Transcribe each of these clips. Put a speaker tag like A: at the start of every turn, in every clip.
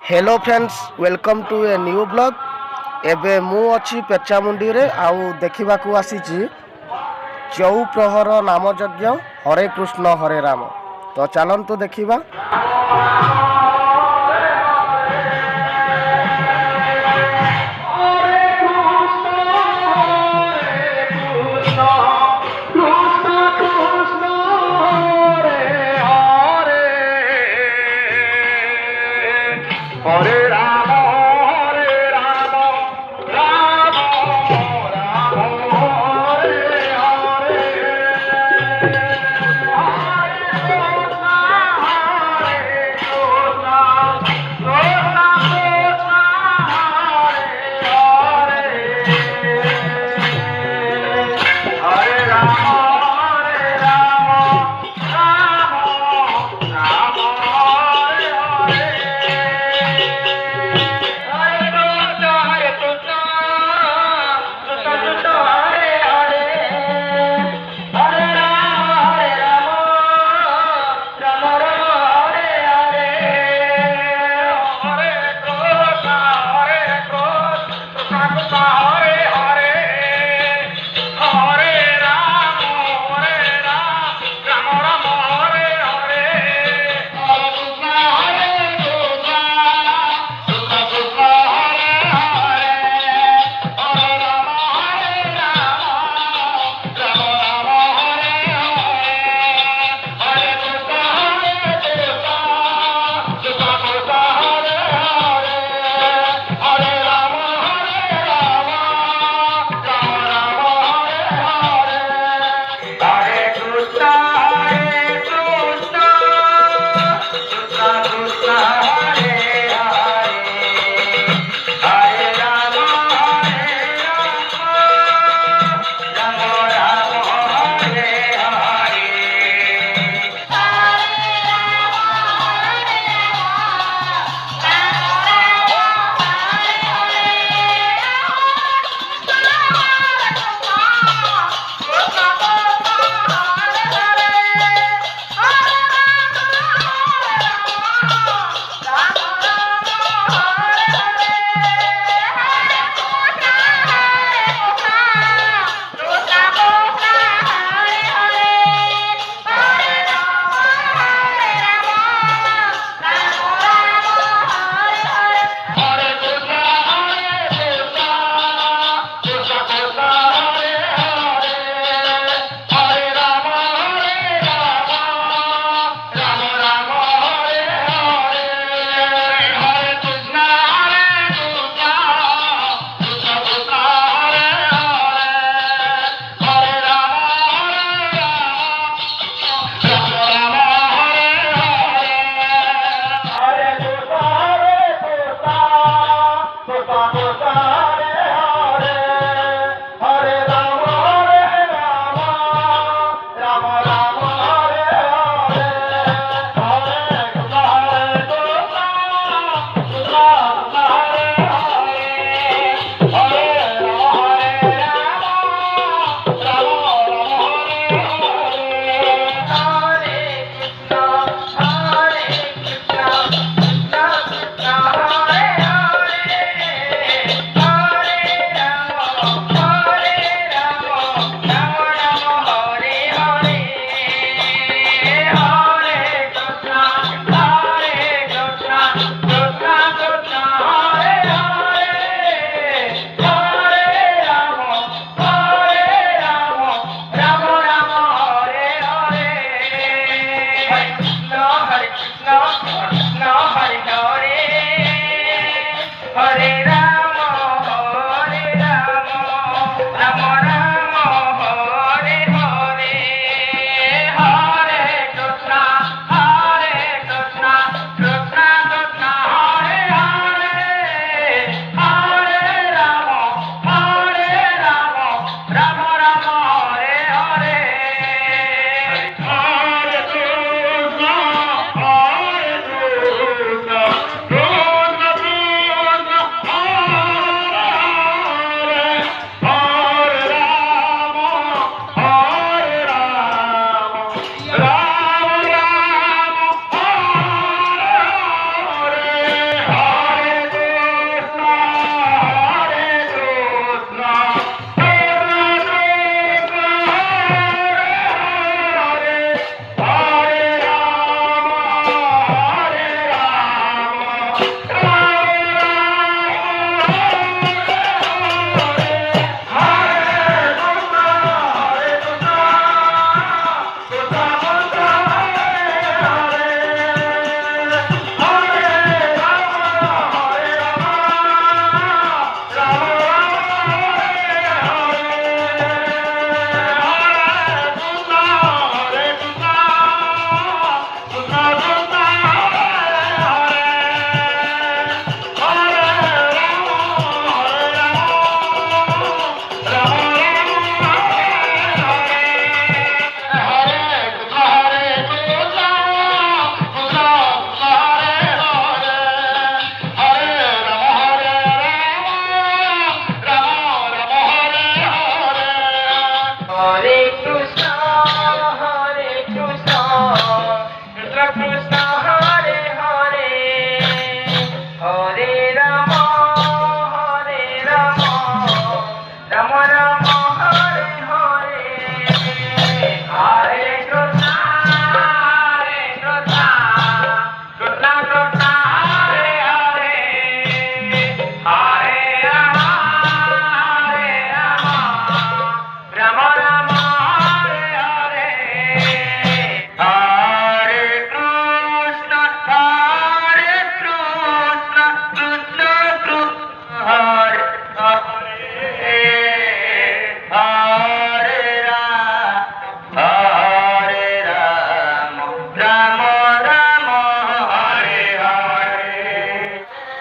A: Hello friends welcome to a new blog. एबे मु अच्छी पेचामुंडी रे आउ देखा आसी चौप्रहर नाम यज्ञ हरे कृष्ण हरे राम। तो चलतु देखा।
B: हरे राम राम राम हरे हरे हरे कृष्णा कृष्णा कृष्णा हरे हरे हरे राम राम राम हरे हरे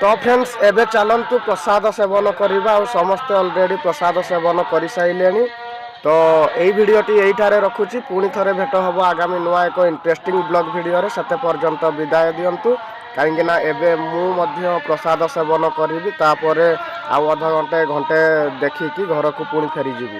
A: तो फ्रेंड्स एबे चलतु प्रसाद सेवन करवा और समस्ते ऑलरेडी प्रसाद सेवन कर सारे। तो यही भिडटी यहीठारे रखुची पुणी थे भेट हम आगामी नुआ एक इंटरेस्टिंग ब्लॉग वीडियो से पर्यंत विदाय दिंतु कहीं एबे मु प्रसाद सेवन करी तापर आउ अध घंटे घंटे देखिकी घर को पुणी फेरी जीवी।